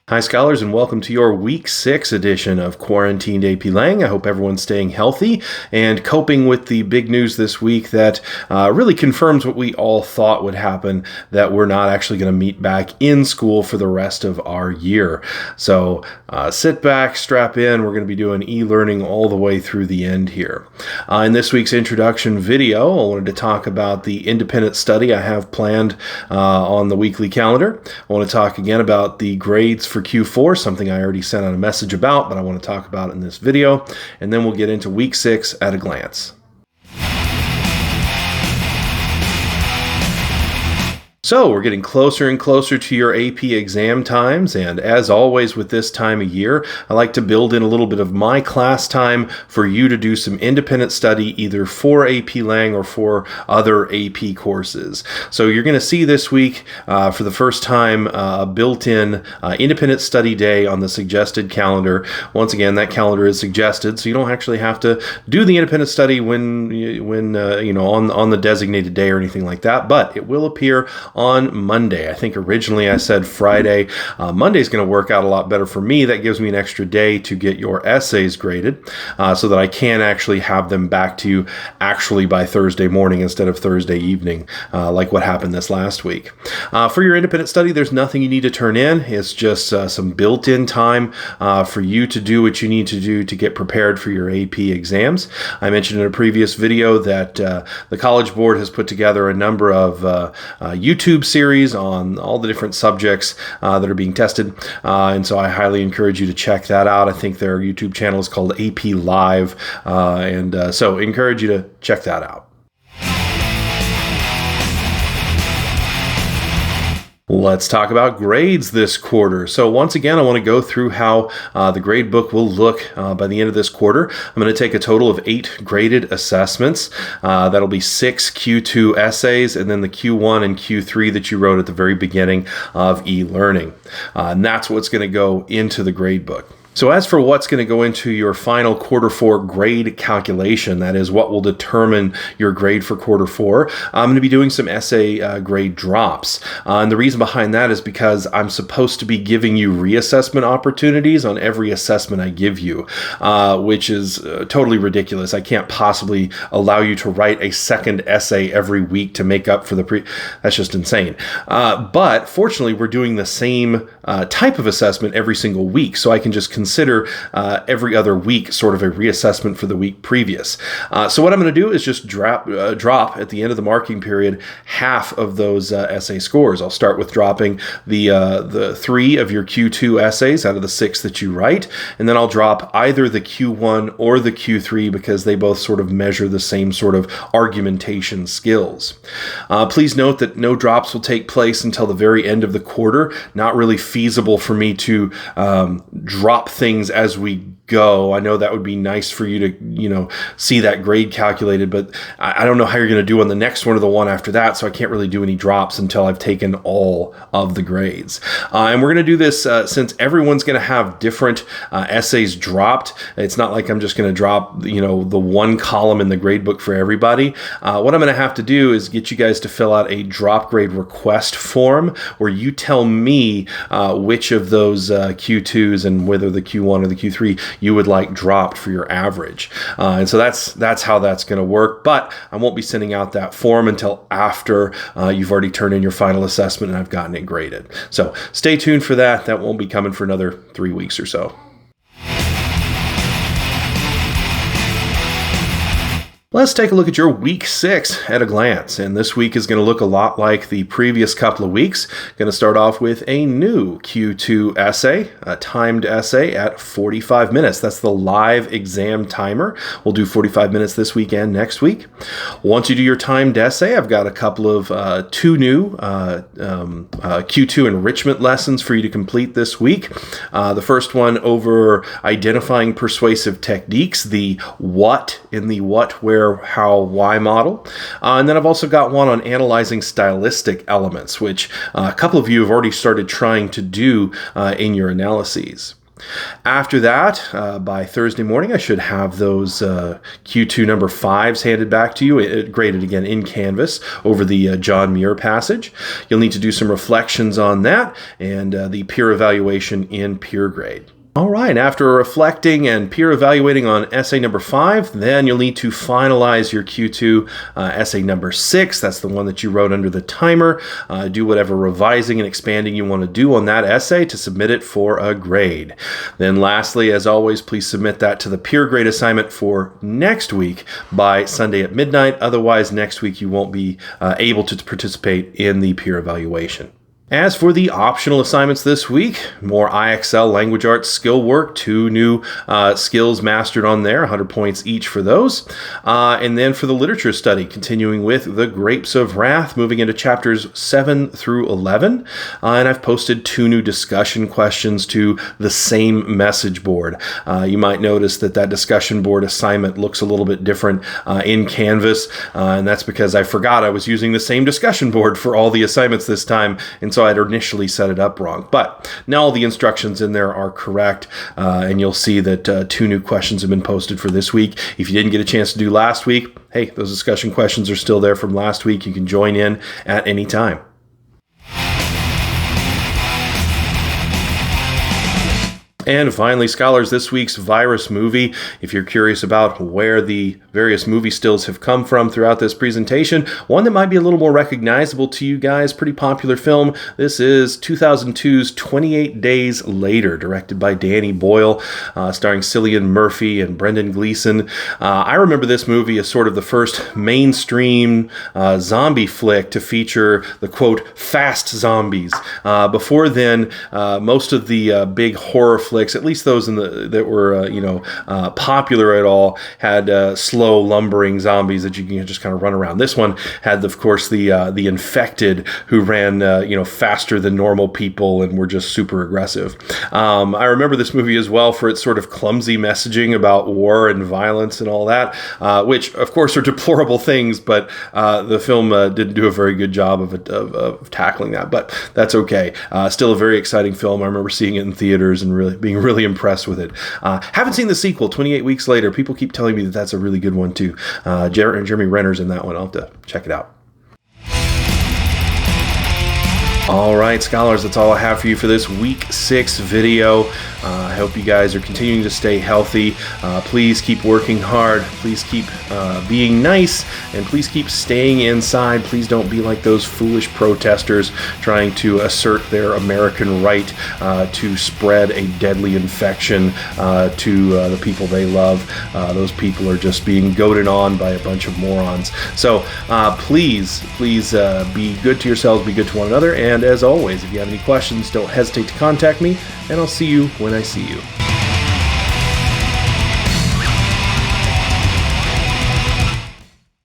Hi, scholars, and welcome to your Week 6 edition of Quarantined AP Lang. I hope everyone's staying healthy and coping with the big news this week that really confirms what we all thought would happen, that we're not actually going to meet back in school for the rest of our year. So sit back, strap in. We're going to be doing e-learning all the way through the end here. In this week's introduction video, I wanted to talk about the independent study I have planned on the weekly calendar. I want to talk again about the grades for Q4, something I already sent out a message about, but I want to talk about in this video. And then we'll get into Week 6 at a glance. So we're getting closer and closer to your AP exam times, and as always with this time of year, I like to build in a little bit of my class time for you to do some independent study either for AP Lang or for other AP courses. So you're going to see this week for the first time a built-in independent study day on the suggested calendar. Once again, that calendar is suggested, so you don't actually have to do the independent study when on the designated day or anything like that, but it will appear on Monday. I think originally I said Friday. Monday's going to work out a lot better for me. That gives me an extra day to get your essays graded so that I can actually have them back to you actually by Thursday morning instead of Thursday evening, like what happened this last week. For your independent study, there's nothing you need to turn in. It's just some built-in time for you to do what you need to do to get prepared for your AP exams. I mentioned in a previous video that the College Board has put together a number of YouTube series on all the different subjects that are being tested, and so I highly encourage you to check that out. I think their YouTube channel is called AP Live, and so encourage you to check that out. Let's talk about grades this quarter. So once again, I want to go through how the grade book will look by the end of this quarter. I'm going to take a total of 8 graded assessments. That'll be 6 Q2 essays and then the Q1 and Q3 that you wrote at the very beginning of e-learning. And that's what's going to go into the grade book. So as for what's going to go into your final quarter 4 grade calculation, that is what will determine your grade for quarter 4, I'm going to be doing some essay grade drops. And the reason behind that is because I'm supposed to be giving you reassessment opportunities on every assessment I give you, which is totally ridiculous. I can't possibly allow you to write a second essay every week to make up for the that's just insane. But fortunately, we're doing the same type of assessment every single week, so I can just consider every other week sort of a reassessment for the week previous. So what I'm going to do is just drop at the end of the marking period half of those essay scores. I'll start with dropping the 3 of your Q2 essays out of the 6 that you write, and then I'll drop either the Q1 or the Q3 because they both sort of measure the same sort of argumentation skills. Please note that no drops will take place until the very end of the quarter. Not really feasible for me to drop things as we go. I know that would be nice for you to, see that grade calculated, but I don't know how you're going to do on the next one or the one after that, so I can't really do any drops until I've taken all of the grades. And we're going to do this since everyone's going to have different essays dropped. It's not like I'm just going to drop, the one column in the grade book for everybody. What I'm going to have to do is get you guys to fill out a drop grade request form where you tell me which of those Q2s and whether the Q1 or the Q3 you would like dropped for your average. And so that's how that's going to work. But I won't be sending out that form until after you've already turned in your final assessment and I've gotten it graded. So stay tuned for that. That won't be coming for another 3 weeks or so. Let's take a look at your Week 6 at a glance, and this week is going to look a lot like the previous couple of weeks. Going to start off with a new Q2 essay, a timed essay at 45 minutes. That's the live exam timer. We'll do 45 minutes this week and next week. Once you do your timed essay, I've got a couple of 2 new Q2 enrichment lessons for you to complete this week. The first one over identifying persuasive techniques, the what in the what, where, how, why model. And then I've also got one on analyzing stylistic elements, which a couple of you have already started trying to do in your analyses. After that, by Thursday morning, I should have those Q2 number 5s handed back to you, graded again in Canvas over the John Muir passage. You'll need to do some reflections on that and the peer evaluation in peer grade. All right, after reflecting and peer evaluating on essay number 5, then you'll need to finalize your Q2 essay number 6. That's the one that you wrote under the timer. Do whatever revising and expanding you want to do on that essay to submit it for a grade. Then lastly, as always, please submit that to the peer grade assignment for next week by Sunday at midnight. Otherwise, next week you won't be able to participate in the peer evaluation. As for the optional assignments this week, more IXL Language Arts skill work, 2 new skills mastered on there, 100 points each for those. And then for the literature study, continuing with The Grapes of Wrath, moving into chapters 7 through 11. And I've posted 2 new discussion questions to the same message board. You might notice that discussion board assignment looks a little bit different in Canvas, and that's because I forgot I was using the same discussion board for all the assignments this time, and so I'd initially set it up wrong. But now all the instructions in there are correct, and you'll see that 2 new questions have been posted for this week. If you didn't get a chance to do last week, hey, those discussion questions are still there from last week. You can join in at any time. And finally, scholars, this week's virus movie. If you're curious about where the various movie stills have come from throughout this presentation, one that might be a little more recognizable to you guys, pretty popular film. This is 2002's 28 Days Later, directed by Danny Boyle, starring Cillian Murphy and Brendan Gleeson. I remember this movie as sort of the first mainstream zombie flick to feature the, quote, fast zombies. Before then, most of the big horror flicks, at least those that were popular at all, had slow lumbering zombies that you can just kind of run around. This one had, of course, the infected who ran faster than normal people and were just super aggressive. I remember this movie as well for its sort of clumsy messaging about war and violence and all that, which of course are deplorable things, but the film didn't do a very good job of tackling that. But that's okay. Still a very exciting film. I remember seeing it in theaters and being really impressed with it. Haven't seen the sequel, 28 Weeks Later. People keep telling me that that's a really good one too. Jeremy Renner's in that one. I'll have to check it out. All right, scholars, that's all I have for you for this week 6 video. I hope you guys are continuing to stay healthy. Please keep working hard. Please keep being nice, and please keep staying inside. Please don't be like those foolish protesters trying to assert their American right to spread a deadly infection to the people they love. Those people are just being goaded on by a bunch of morons. So please be good to yourselves, be good to one another, and as always, if you have any questions, don't hesitate to contact me, and I'll see you when I see you.